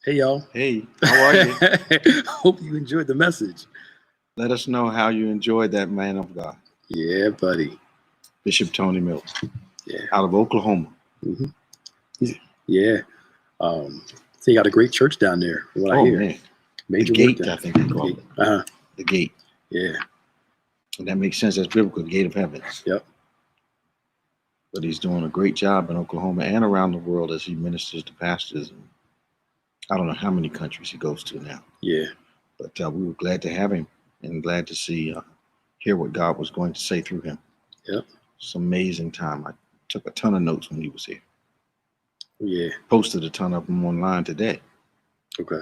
Hey y'all. Hey, how are you? Hope you enjoyed the message. Let us know how you enjoyed that man of God, Yeah, buddy. Bishop Tony Mills, Yeah. out of Oklahoma. hmm Yeah. So you got a great church down there. From what I Oh hear, man, the major work gate, down. I think they call it. Uh huh. The gate. Yeah. And that makes sense. That's biblical, the gate of heaven. Yep. But he's doing a great job in Oklahoma and around the world as he ministers to pastors. And I don't know how many countries he goes to now. Yeah. But we were glad to have him and glad to hear what God was going to say through him. Yep. It's an amazing time. I took a ton of notes when he was here. Yeah. Posted a ton of them online today. Okay.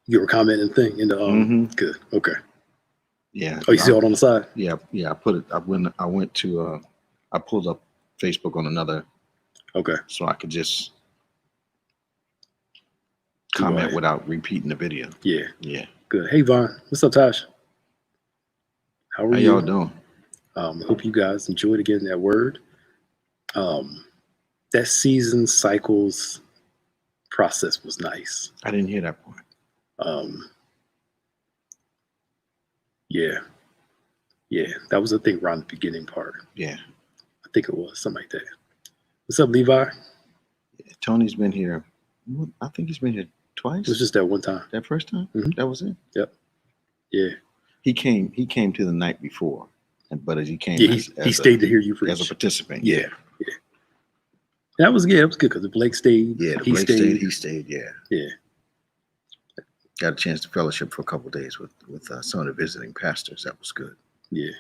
You were commenting thing in the Mhm. Good. Okay. Yeah. Oh, you see it on the side? Yeah. I put it. I went to. I pulled up Facebook on another, Okay. so I could just Go comment ahead. without repeating the video. Yeah. Yeah. Good. Hey Vaughn. What's up, Tosh? How are How you? y'all doing? Hope you guys enjoyed again that word. That season cycles process was nice. I didn't hear that part. Um, yeah, yeah, that was the thing around the beginning part. Yeah. I think it was something like that. What's up, Levi? Tony's been here. I think he's been here twice. It was just that one time. That first time. Mhm. That was it. Yep. Yeah. He came to the night before, but as he came, Yeah, as he stayed to hear you as a preach. participant. Yeah. Yeah. That was good. That was good because Blake stayed. Yeah. He Blake stayed. He stayed. Yeah. Yeah. Got a chance to fellowship for a couple of days with some of the visiting pastors. That was good. Yeah.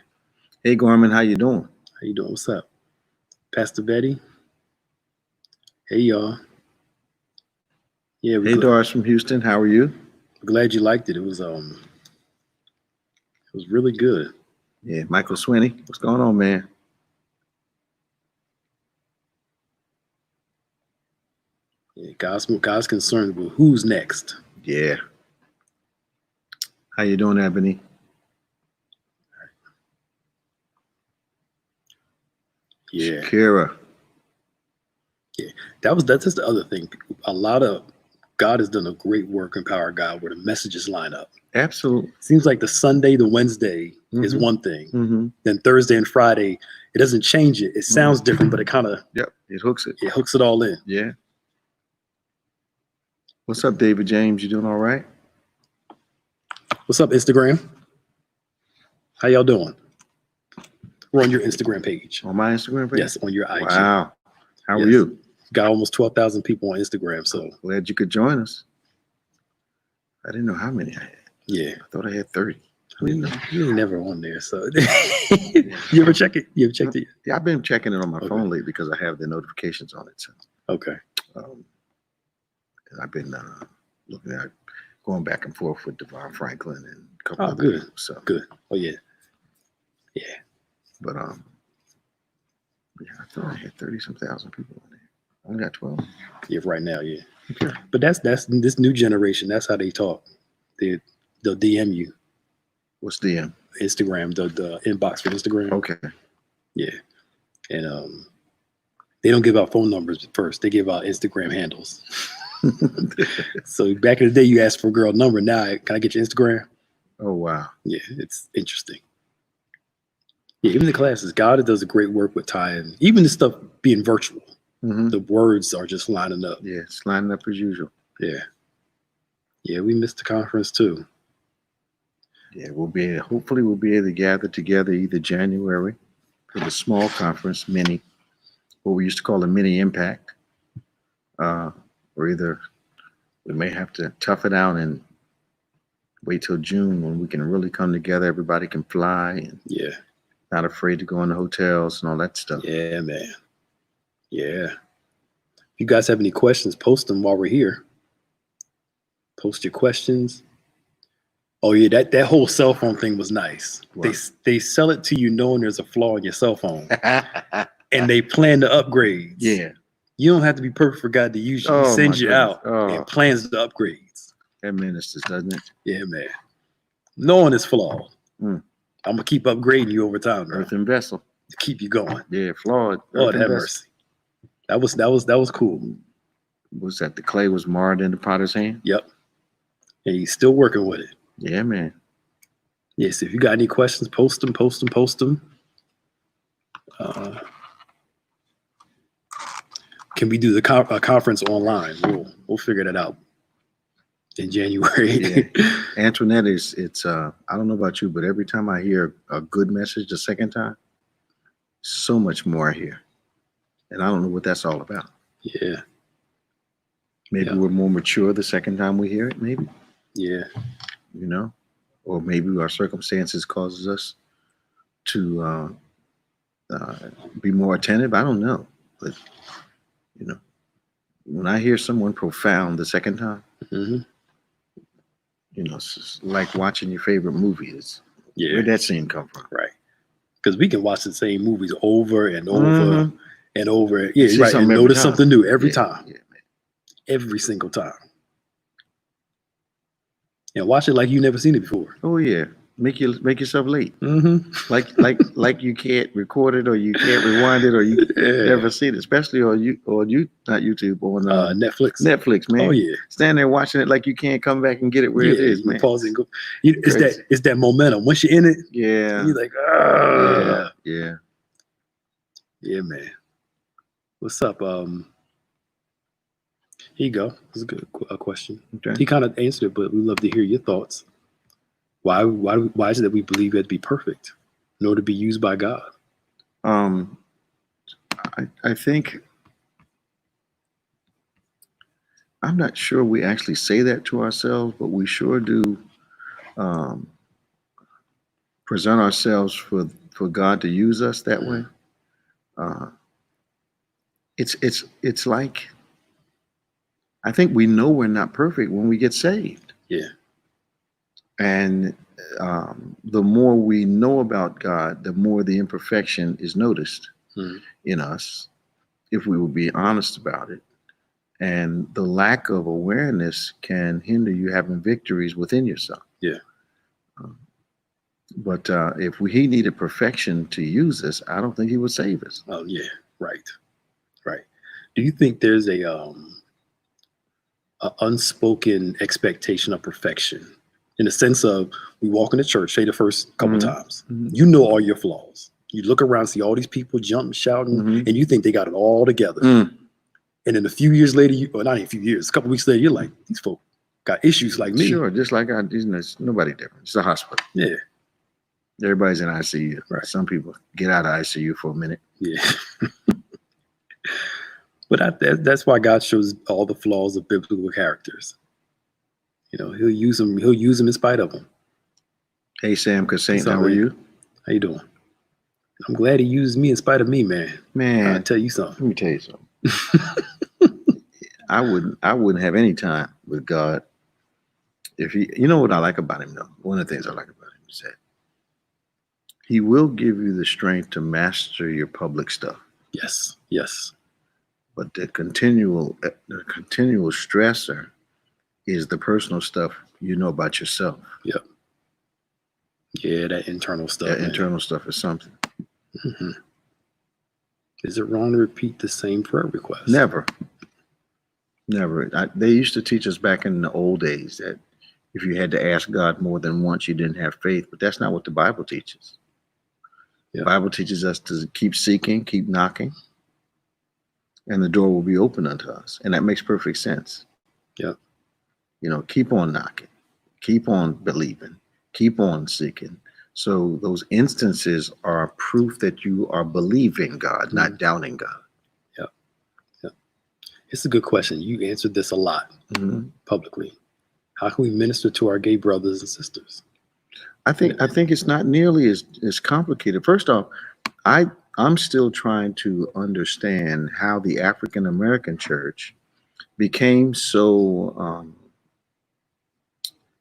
Hey, Gorman, how you doing? How you doing? What's up, Pastor Betty? Hey, y'all. Yeah, Hey, Doris from Houston, how are you? glad you liked it. It was really good. Yeah, Michael Swinney, what's going on, man? Yeah, God's concerned with who's next. Yeah. How you doing, Ebony? Yeah. Shakira. That's just the other thing. A lot of God has done a great work in Power of God where the messages line up. Absolutely. Seems like the Sunday, the Wednesday is Mhm. one thing. Mm-hmm. Then Thursday and Friday, it doesn't change it. It sounds different, but it kind of Yep, it hooks it. hooks it all in. Yeah. What's up, David James? You doing all right? What's up, Instagram? How y'all doing? We're on your Instagram page. On my Instagram page? Yes, on your IG. Wow. How are Yes. you? Got almost 12,000 people on Instagram. So Glad you could join us. I didn't know how many I had. yeah, I thought I had 30. you ain't never on there. So you ever check it? You ever checked it? Yeah, I've been checking it on my Okay. phone lately because I have the notifications on it. So, Okay. and I've been looking at going back and forth with Devon Franklin and a couple Oh, other good. people. So Good. Oh yeah. Yeah. But yeah, I thought I had 30-some thousand people on there. I only got 12. Yeah. Right now, yeah. Okay. But that's this new generation. That's how they talk. They'll DM you What's DM? Instagram, the inbox for Instagram. Okay. Yeah. And they don't give out phone numbers first. They give out Instagram handles. So back in the day, you asked for a girl number. Now, can I get your Instagram? Oh wow. Yeah, it's interesting. Yeah, even the classes, God does a great work with tying, even the stuff being virtual. Mm-hmm. The words are just lining up. Yeah, it's lining up as usual. Yeah. Yeah, we missed the conference too. Yeah, hopefully we'll be able to gather together either January for the small conference, mini, what we used to call a mini impact, or either we may have to tough it out and wait till June when we can really come together. Everybody can fly and Yeah. not afraid to go in the hotels and all that stuff. Yeah, man. Yeah. If you guys have any questions, post them while we're here. Post your questions. Oh yeah, that whole cell phone thing was nice. What? They sell it to you knowing there's a flaw in your cell phone, and they plan the upgrades. Yeah. You don't have to be perfect for God to use you. Oh, He sends my you out goodness. Oh. and plans the upgrades. That ministers, doesn't it? Yeah, man. Knowing it's flawed. Mm. I'm gonna keep upgrading you over time, bro, Earthen vessel. to keep you going. Yeah, flawed. Lord Earthen have vessel. mercy. That was cool. was that the clay was marred in the potter's hand? Yep. And he's still working with it. Yeah, man. Yes, if you got any questions, post them. Can we do the conference online? We'll figure that out in January. Yeah. Antoinette, it's I don't know about you, but every time I hear a good message the second time, so much more I hear. And I don't know what that's all about. Yeah. Maybe Yeah. we're more mature the second time we hear it, maybe, Yeah. you know, or maybe our circumstances causes us to be more attentive. I don't know, but you know, when I hear someone profound the second time, Hmm. you know, it's just like watching your favorite movie. It's Yeah. where'd that scene come from? Right. Because we can watch the same movies over and over Mhm. and over. Yeah, See right. And something every notice time. something new every Yeah, time. yeah, man. Every single time. And watch it like you never seen it before. Oh yeah, make yourself late. Mm-hmm. Like you can't record it or you can't rewind it or you Yeah. never see it, especially on not YouTube, on Netflix. Netflix, man. Oh yeah. Stand there watching it like you can't come back and get it where Yeah, it is, you man. pause and go. It's Crazy. that momentum. Once you're in it, Yeah, you're like, yeah. yeah, man. What's up? Here you go. That's a good question. Okay. He kind of answered it, but we'd love to hear your thoughts. Why is it that we believe we have to be perfect in order to be used by God? I think I'm not sure we actually say that to ourselves, but we sure do present ourselves for God to use us that way. It's like, I think we know we're not perfect when we get saved. Yeah. And the more we know about God, the more the imperfection is noticed in us, if we will be honest about it. And the lack of awareness can hinder you having victories within yourself. Yeah. But if he needed perfection to use us, I don't think he would save us. Oh yeah. Right. Do you think there's a unspoken expectation of perfection, in the sense of, we walk into church, say the first couple times, you know all your flaws. You look around, see all these people jumping, shouting, and you think they got it all together. And then a few years later, or not even a few years, a couple weeks later, you're like, these folk got issues like me. Sure, just like it's nobody different. It's a hospital. Yeah. Everybody's in ICU. Right. Some people get out of ICU for a minute. Yeah. But that's why God shows all the flaws of biblical characters. You know, he'll use them in spite of them. Hey, Sam Cassant, up, how are man? you? How you doing? I'm glad he used me in spite of me, man. Man, I'll tell you something. let me tell you something. I wouldn't have any time with God if you know what I like about him, though. One of the things I like about him is that he will give you the strength to master your public stuff. Yes. But the continual stressor is the personal stuff you know about yourself. Yep. Yeah, that internal stuff. That internal stuff is something. Mm-hmm. Is it wrong to repeat the same prayer request? Never. They used to teach us back in the old days that if you had to ask God more than once, you didn't have faith. But that's not what the Bible teaches. Yeah. The Bible teaches us to keep seeking, keep knocking, and the door will be open unto us. And that makes perfect sense. Yeah. You know, keep on knocking, keep on believing, keep on seeking. So those instances are proof that you are believing God, not doubting God. Yeah. It's a good question. You answered this a lot publicly. How can we minister to our gay brothers and sisters? I think it's not nearly as complicated. First off, I'm still trying to understand how the African American church became so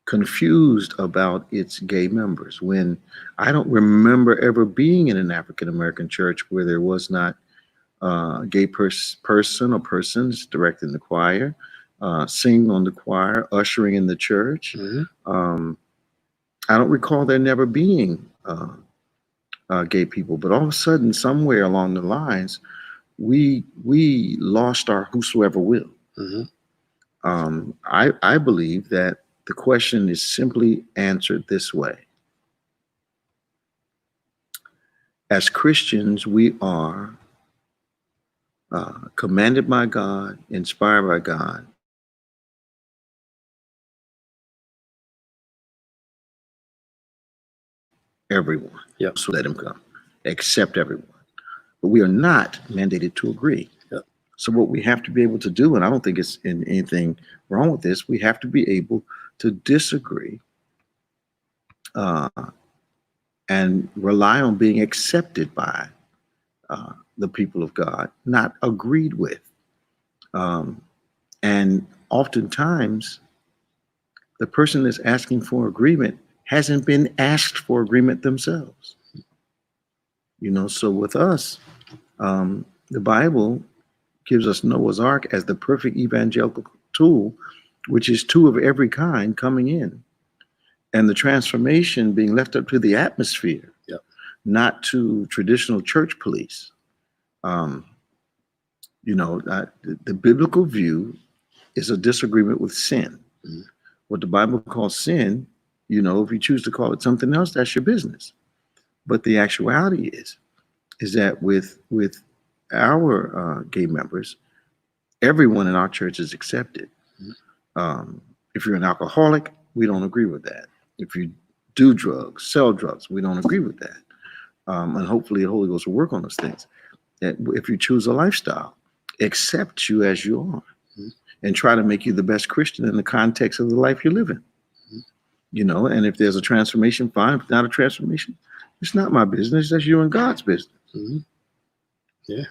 confused about its gay members, when I don't remember ever being in an African American church where there was not a gay person or persons directing the choir, singing on the choir, ushering in the church. I don't recall there never being gay people, but all of a sudden, somewhere along the lines, we lost our whosoever will. Hmm. I believe that the question is simply answered this way. As Christians, we are commanded by God, inspired by God, everyone. Yep. So let him come. Accept everyone. But we are not mandated to agree. Yep. So what we have to be able to do, and I don't think it's anything wrong with this, we have to be able to disagree uh, and rely on being accepted by the people of God, not agreed with. And oftentimes, the person that's asking for agreement hasn't been asked for agreement themselves. So with us, the Bible gives us Noah's Ark as the perfect evangelical tool, which is two of every kind coming in. And the transformation being left up to the atmosphere, Yep. not to traditional church police. The biblical view is a disagreement with sin. Mm-hmm. What the Bible calls sin, if you choose to call it something else, that's your business. But the actuality is that with our gay members, everyone in our church is accepted. Mm-hmm. If you're an alcoholic, we don't agree with that. If you do drugs, sell drugs, we don't agree with that. And hopefully the Holy Ghost will work on those things. That if you choose a lifestyle, accept you as you are. Mm-hmm. And try to make you the best Christian in the context of the life you're living. Mm-hmm. And if there's a transformation, fine. If not a transformation, it's not my business. That's you and God's business. Mm-hmm. Yeah.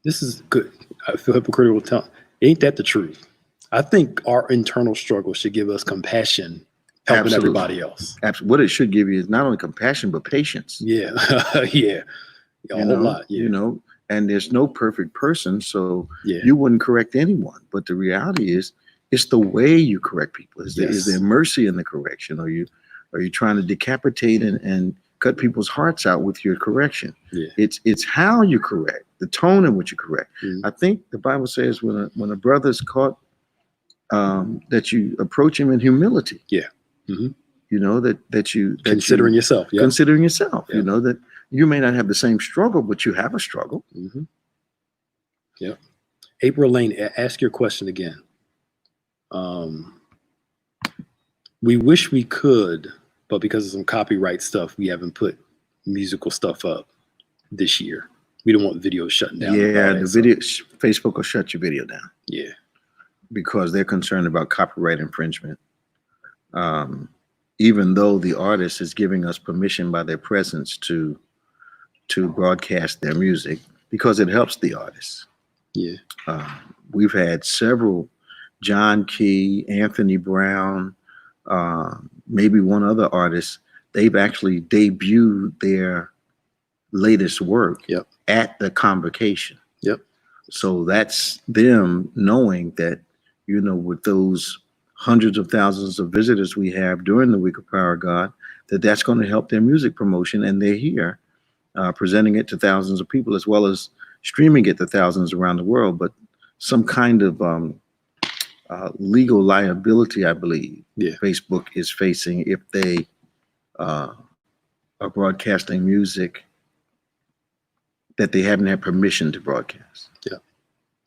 This is good. I feel hypocritical. Ain't that the truth? I think our internal struggle should give us compassion, helping everybody else. Absolutely. What it should give you is not only compassion, but patience. Yeah. Yeah. A whole lot. Yeah. And there's no perfect person, so you wouldn't correct anyone. But the reality is, it's the way you correct people. Is there mercy in the correction? Are you trying to decapitate and cut people's hearts out with your correction? Yeah. It's how you correct, the tone in which you correct. Mm-hmm. I think the Bible says when a brother's caught, that you approach him in humility. Yeah. Mm-hmm. Considering yourself. Yeah. Considering yourself. Yeah. That you may not have the same struggle, but you have a struggle. Mm-hmm. Yeah. April Lane, ask your question again. We wish we could, but because of some copyright stuff, we haven't put musical stuff up this year. We don't want videos shutting down. Yeah, Facebook will shut your video down. Yeah. Because they're concerned about copyright infringement. Even though the artist is giving us permission by their presence to broadcast their music, because it helps the artists. Yeah. We've had several, John Key, Anthony Brown, maybe one other artist, they've actually debuted their latest work at the convocation. Yep. So that's them knowing that, with those hundreds of thousands of visitors we have during the Week of Power of God, that's going to help their music promotion. And they're here presenting it to thousands of people, as well as streaming it to thousands around the world. But some kind of legal liability, I believe, Facebook is facing if they are broadcasting music that they haven't had permission to broadcast. Yeah.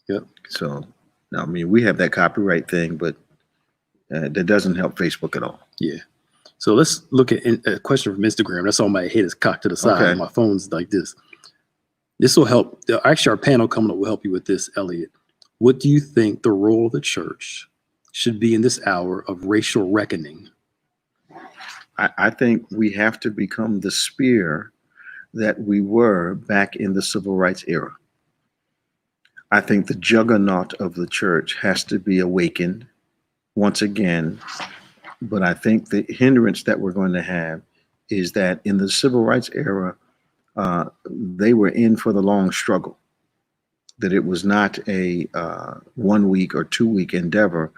Yeah. So, we have that copyright thing, but that doesn't help Facebook at all. Yeah. So let's look at a question from Instagram. That's all my head is cocked to the side. Okay. My phone's like this. This will help. Actually, our panel coming up will help you with this, Elliot. What do you think the role of the church should be in this hour of racial reckoning? I think we have to become the spear that we were back in the civil rights era. I think the juggernaut of the church has to be awakened once again. But I think the hindrance that we're going to have is that in the civil rights era, they were in for the long struggle, that it was not a 1 week or 2 week endeavor,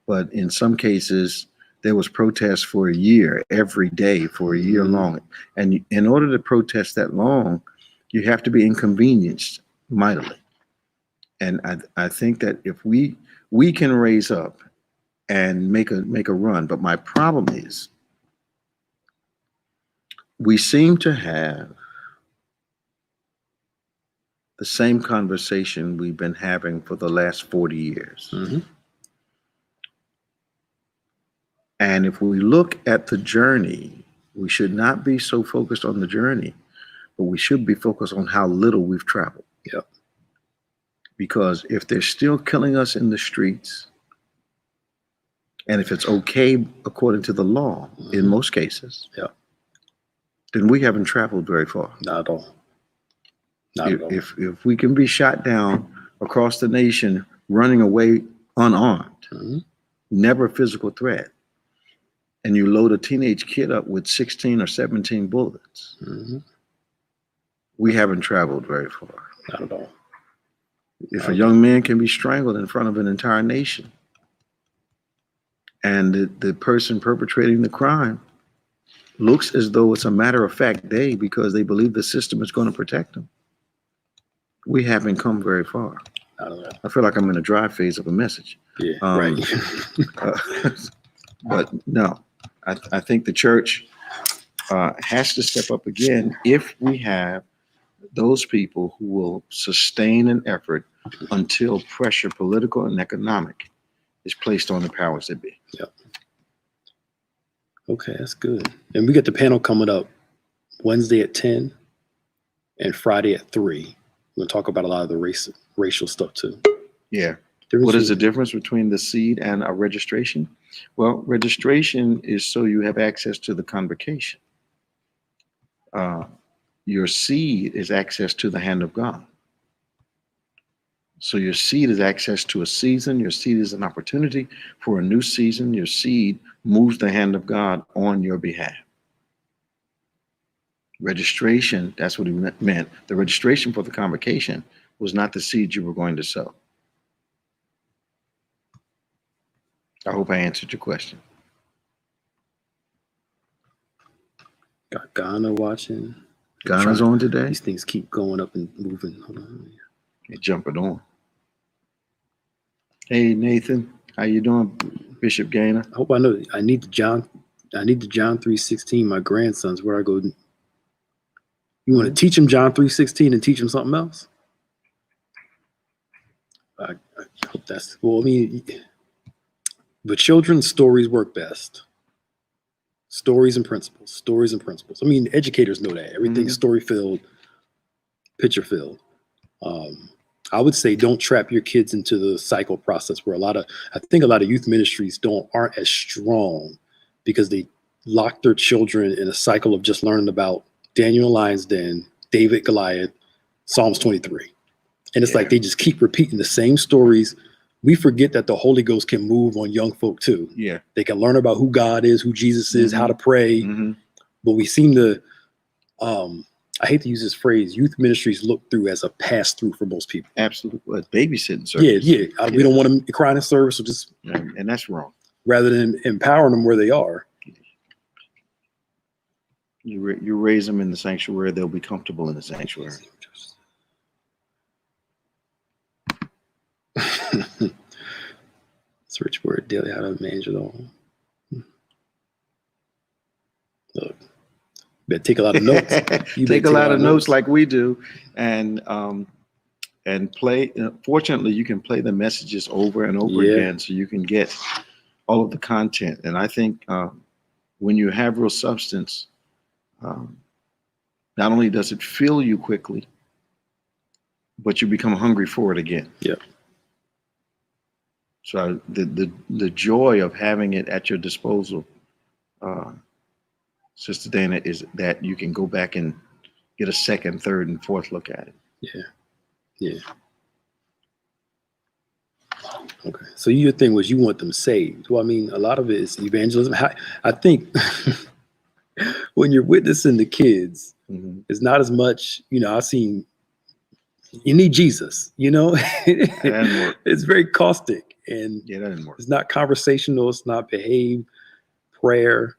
but in some cases, there was protest for a year, every day for a year long. And in order to protest that long, you have to be inconvenienced mightily. And I think that if we can raise up and make a run, but my problem is we seem to have the same conversation we've been having for the last 40 years. Mhm. And if we look at the journey, we should not be so focused on the journey, but we should be focused on how little we've traveled. Yep. Because if they're still killing us in the streets, and if it's okay according to the law in most cases, Yep. then we haven't traveled very far. Not at all. Not at all. If we can be shot down across the nation running away unarmed, Mhm. never a physical threat, and you load a teenage kid up with 16 or 17 bullets, Mhm. we haven't traveled very far. Not at all. If a young man can be strangled in front of an entire nation, and the person perpetrating the crime looks as though it's a matter of fact day because they believe the system is going to protect them, we haven't come very far. Not at all. I feel like I'm in a dry phase of a message. Yeah. Um, Right. But no, I think the church has to step up again if we have those people who will sustain an effort until pressure, political and economic, is placed on the powers that be. Okay, that's good. And we got the panel coming up Wednesday at 10 and Friday at 3. We'll talk about a lot of the racial stuff too. Yeah. There What is the difference between the seed and a registration? Well, registration is so you have access to the convocation. Your seed is access to the hand of God. So your seed is access to a season. Your seed is an opportunity for a new season. Your seed moves the hand of God on your behalf. Registration, that's what he meant. The registration for the convocation was not the seed you were going to sow. I hope I answered your question. Got Ghana watching. Ghana's on today? These things keep going up and moving. Hold on. They jumping on. Hey Nathan, how you doing, Bishop Gaynor? I hope I know. I need the John 3:16. My grandsons. Where I go. You want to teach them John 3:16 and teach them something else? I hope that's well. I mean, but children's stories work best. Stories and principles. Stories and principles. I mean, educators know that everything's story filled, picture filled. I would say don't trap your kids into the cycle process where I think a lot of youth ministries aren't as strong because they lock their children in a cycle of just learning about Daniel and Lion's Den, David, Goliath, Psalms 23. And it's like they just keep repeating the same stories. We forget that the Holy Ghost can move on young folk too. Yeah. They can learn about who God is, who Jesus is, how to pray. But we seem to, I hate to use this phrase, youth ministries look through as a pass through for most people. Absolutely. Well, babysitting service. Yeah. We don't want them crying in service, so just And that's wrong. rather than empowering them where they are. You raise them in the sanctuary, they'll be comfortable in the sanctuary. Search word daily, how to manage it all. Look, better take a lot of notes. You Take better a lot of notes like we do, and play. Fortunately, you can play the messages over and over again, so you can get all of the content. And I think when you have real substance, not only does it fill you quickly, but you become hungry for it again. Yeah. So the joy of having it at your disposal, Sister Dana, is that you can go back and get a second, third, and fourth look at it. Yeah. Okay. So your thing was you want them saved. Well, I mean, a lot of it is evangelism. I think when you're witnessing the kids, it's not as much, I've seen, you need Jesus, That didn't work. It's very caustic and Yeah, that didn't work. it's not conversational. It's not behaved, prayer,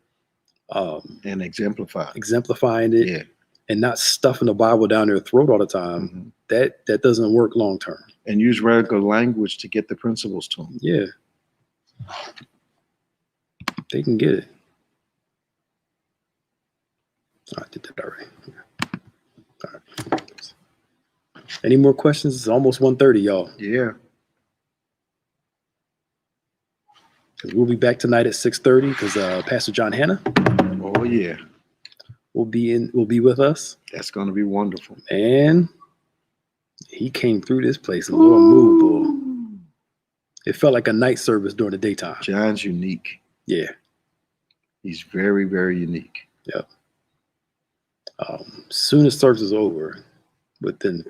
And exemplifying it Yeah. and not stuffing the Bible down their throat all the time. That doesn't work long term. and use regular language to get the principles to them. Yeah. They can get it. I did that already. All right. Any more questions? It's almost 1:30, y'all. Yeah. 'Cause we'll be back tonight at 6:30 because Pastor John Hanna Oh yeah. will be with us. That's going to be wonderful. And he came through this place and Lord moved, boy. It felt like a night service during the daytime. John's unique. Yeah. He's very, very unique. Soon as service is over, within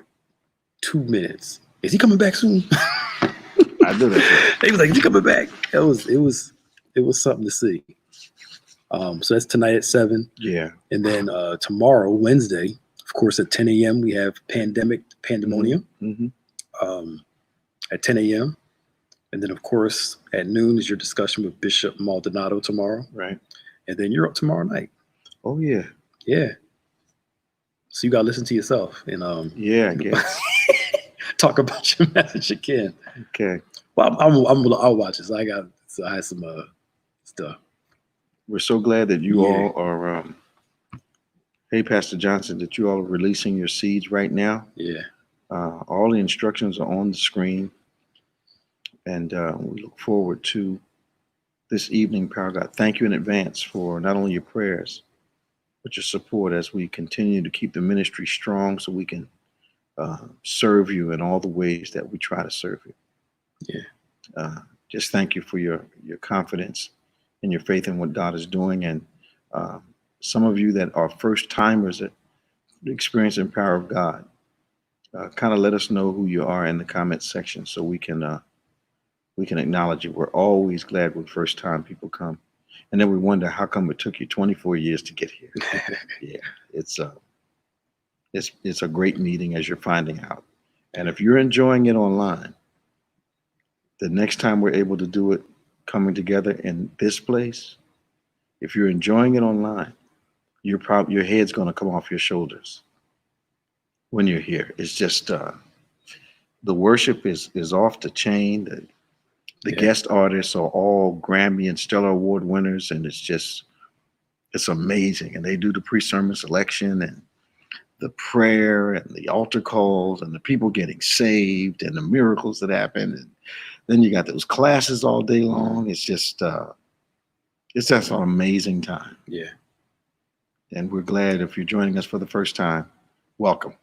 2 minutes, is he coming back soon? I do that. They was like, "Is he coming back?" It was something to see. So that's tonight at 7, Yeah. and then tomorrow, Wednesday, of course, at 10 a.m. we have Pandemonium Mm-hmm. at 10 a.m. And then, of course, at noon is your discussion with Bishop Maldonado tomorrow, Right. and then you're up tomorrow night. Oh yeah. Yeah. So you gotta listen to yourself and Yeah, I guess. talk about your message again. Okay. Well, I'll watch it. So I had some stuff. We're so glad that you Yeah. all are hey Pastor Johnson, that you all are releasing your seeds right now. Yeah. All the instructions are on the screen. And we look forward to this evening, Power of God. Thank you in advance for not only your prayers, but your support as we continue to keep the ministry strong so we can serve you in all the ways that we try to serve you. Yeah. Just thank you for your confidence and your faith in what God is doing. And some of you that are first timers at experiencing Power of God, kind of let us know who you are in the comment section so we can acknowledge you. We're always glad when first time people come. And then we wonder how come it took you 24 years to get here. Yeah, it's a great meeting, as you're finding out. And if you're enjoying it online, the next time we're able to do it coming together in this place, if you're enjoying it online, your head's going to come off your shoulders when you're here. It's just the worship is off the chain. The Yeah. guest artists are all Grammy and Stellar Award winners, and it's amazing. And they do the pre-sermon selection and the prayer and the altar calls and the people getting saved and the miracles that happen. And then you got those classes all day long. It's just an amazing time. Yeah. And we're glad if you're joining us for the first time, welcome.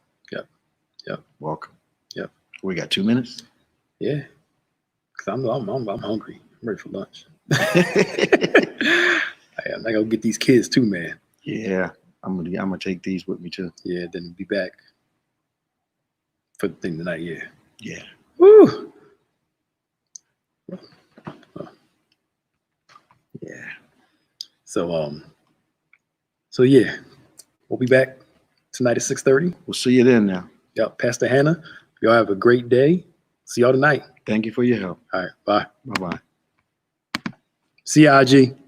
Yep. Welcome. Yep. We got 2 minutes. Yeah. Cause I'm hungry. I'm ready for lunch. I'm not gonna get these kids too, man. Yeah, I'm gonna take these with me too. Yeah, then be back for the thing tonight. Yeah. Yeah. Woo. Yeah. So yeah, we'll be back tonight at 6:30. We'll see you then now. Yep, Pastor Hannah. Y'all have a great day. See y'all tonight. Thank you for your help. All right, bye. Bye-bye. CIG.